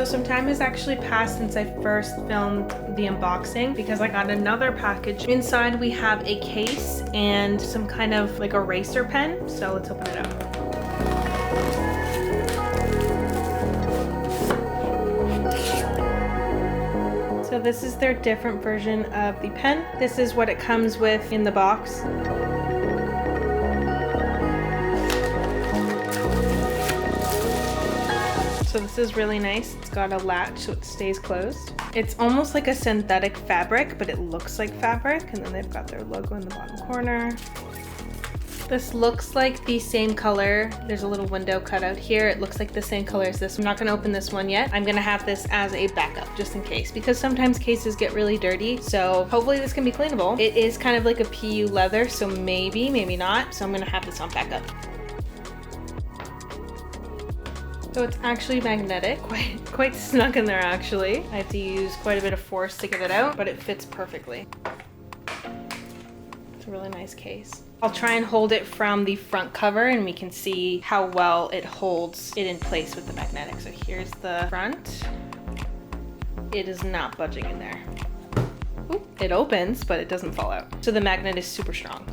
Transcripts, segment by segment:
Some time has actually passed since I first filmed the unboxing because I got another package. Inside we have a case and some kind of like eraser pen. So let's open it up. So this is their different version of the pen. This is what it comes with in the box. So this is really nice. It's got a latch so it stays closed. It's almost like a synthetic fabric, but it looks like fabric. And then they've got their logo in the bottom corner. This looks like the same color. There's a little window cut out here. It looks like the same color as this. I'm not gonna open this one yet. I'm gonna have this as a backup just in case, because sometimes cases get really dirty. So hopefully this can be cleanable. It is kind of like a PU leather, so maybe, maybe not. So I'm gonna have this on backup. So it's actually magnetic, quite snug in there actually. I have to use quite a bit of force to get it out, but it fits perfectly. It's a really nice case. I'll try and hold it from the front cover and we can see how well it holds it in place with the magnetic. So here's the front. It is not budging in there. Ooh, it opens, but it doesn't fall out. So the magnet is super strong.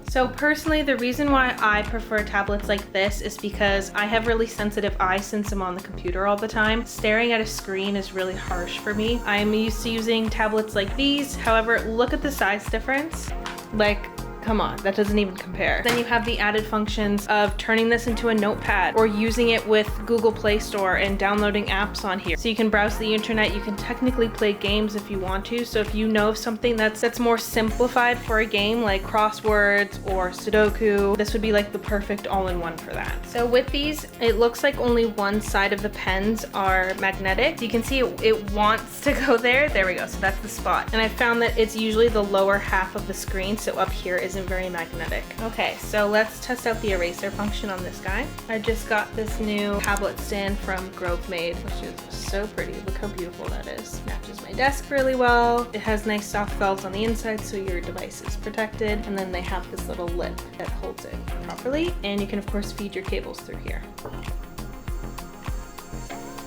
So personally, the reason why I prefer tablets like this is because I have really sensitive eyes since I'm on the computer all the time. Staring at a screen is really harsh for me. I'm used to using tablets like these. However, look at the size difference. Like, come on, that doesn't even compare. Then you have the added functions of turning this into a notepad or using it with Google Play Store and downloading apps on here. So you can browse the internet, you can technically play games if you want to. So if you know of something that's more simplified for a game like crosswords or Sudoku, this would be like the perfect all-in-one for that. So with these, it looks like only one side of the pens are magnetic. So you can see it wants to go there. There we go, so that's the spot. And I found that it's usually the lower half of the screen, so up here isn't very magnetic. Okay, so let's test out the eraser function on this guy. I just got this new tablet stand from Grovemade, which is so pretty. Look how beautiful that is. Matches my desk really well. It has nice soft felt on the inside so your device is protected. And then they have this little lip that holds it properly. And you can of course feed your cables through here.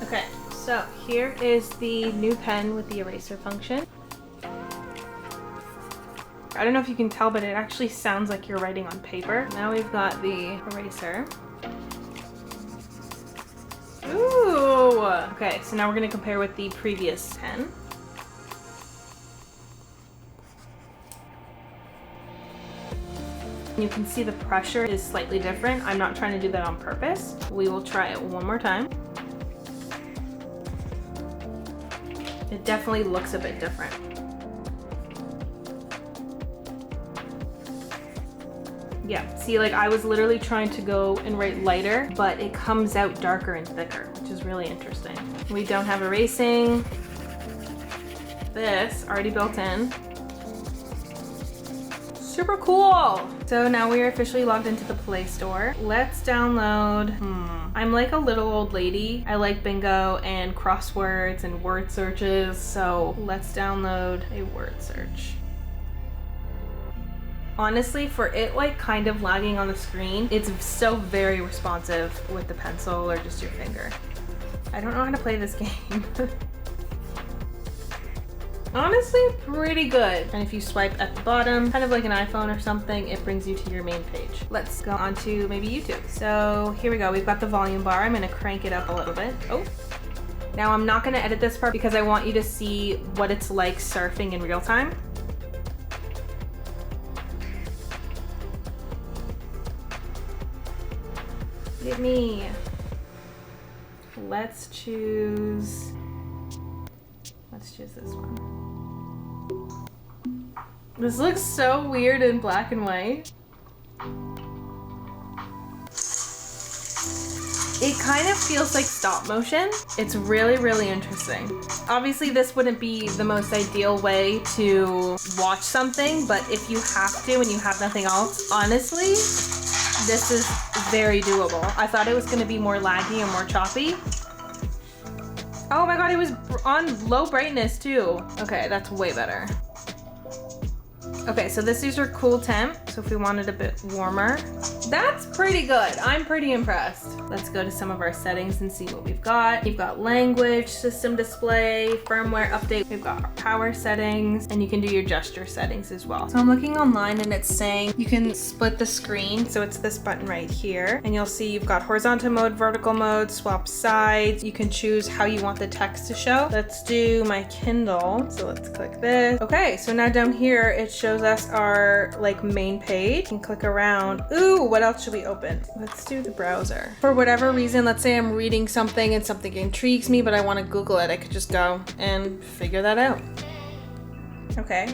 Okay, so here is the new pen with the eraser function. I don't know if you can tell, but it actually sounds like you're writing on paper. Now we've got the eraser. Ooh! Okay, so now we're gonna compare with the previous pen. You can see the pressure is slightly different. I'm not trying to do that on purpose. We will try it one more time. It definitely looks a bit different. Yeah, see, like I was literally trying to go and write lighter, but it comes out darker and thicker, which is really interesting. We don't have erasing. This already built in. Super cool. So now we are officially logged into the Play Store. Let's download, I'm like a little old lady. I like bingo and crosswords and word searches. So let's download a word search. Honestly, for it like kind of lagging on the screen, it's so very responsive with the pencil or just your finger. I don't know how to play this game. Honestly, pretty good. And if you swipe at the bottom, kind of like an iPhone or something, it brings you to your main page. Let's go on to maybe YouTube. So here we go. We've got the volume bar. I'm gonna crank it up a little bit. Oh. Now I'm not gonna edit this part because I want you to see what it's like surfing in real time. Look at me. Let's choose this one. This looks so weird in black and white. It kind of feels like stop motion. It's really, really interesting. Obviously, this wouldn't be the most ideal way to watch something, but if you have to and you have nothing else, honestly, this is very doable. I thought it was gonna be more laggy and more choppy. Oh my god, it was on low brightness too. Okay, that's way better. Okay, so this is your cool temp. So if we wanted a bit warmer, that's pretty good. I'm pretty impressed. Let's go to some of our settings and see what we've got. You've got language, system display, firmware update. We've got our power settings, and you can do your gesture settings as well. So I'm looking online and it's saying you can split the screen. So it's this button right here, and you'll see you've got horizontal mode, vertical mode, swap sides. You can choose how you want the text to show. Let's do my Kindle. So let's click this. Okay, so now down here, it shows us our like main page. You can click around. Ooh, what else should we open? Let's do the browser. For whatever reason, let's say I'm reading something and something intrigues me, but I want to Google it. I could just go and figure that out. Okay.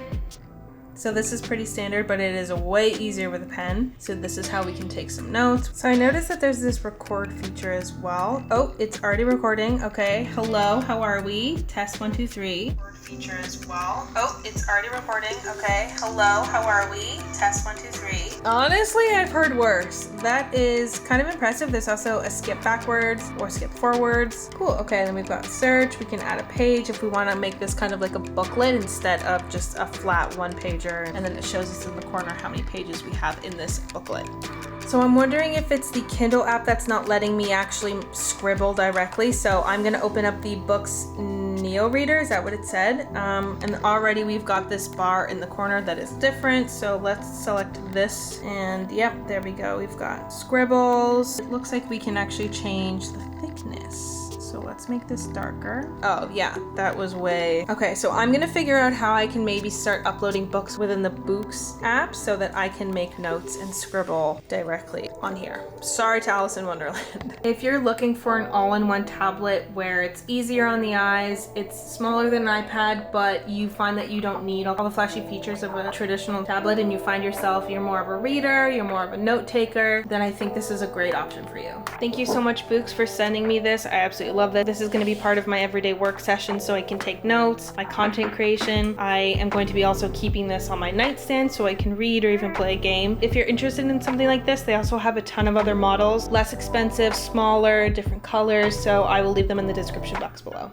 So this is pretty standard, but it is way easier with a pen. So this is how we can take some notes. So I noticed that there's this record feature as well. Oh, it's already recording. Okay. Hello, how are we? Test 1, 2, 3. Record feature as well. Oh, it's already recording. Okay. Hello, how are we? Test 1, 2, 3. Honestly, I've heard worse. That is kind of impressive. There's also a skip backwards or skip forwards. Cool. Okay, then we've got search. We can add a page if we want to make this kind of like a booklet instead of just a flat one pager. And then it shows us in the corner how many pages we have in this booklet. So I'm wondering if it's the Kindle app that's not letting me actually scribble directly. So I'm gonna open up the BOOX Neo Reader, is that what it said? And already we've got this bar in the corner that is different. So let's select this, and yep, there we go. We've got scribbles. It looks like we can actually change the thickness. So let's make this darker. Oh yeah, that was way... Okay, so I'm gonna figure out how I can maybe start uploading books within the BOOX app so that I can make notes and scribble directly on here. Sorry to Alice in Wonderland. If you're looking for an all-in-one tablet where it's easier on the eyes, it's smaller than an iPad, but you find that you don't need all the flashy features of a traditional tablet, and you find yourself, you're more of a reader, you're more of a note taker, then I think this is a great option for you. Thank you so much, BOOX, for sending me this. I absolutely love that. This is going to be part of my everyday work session so I can take notes, my content creation. I am going to be also keeping this on my nightstand so I can read or even play a game. If you're interested in something like this, they also have a ton of other models, less expensive, smaller, different colors, so I will leave them in the description box below.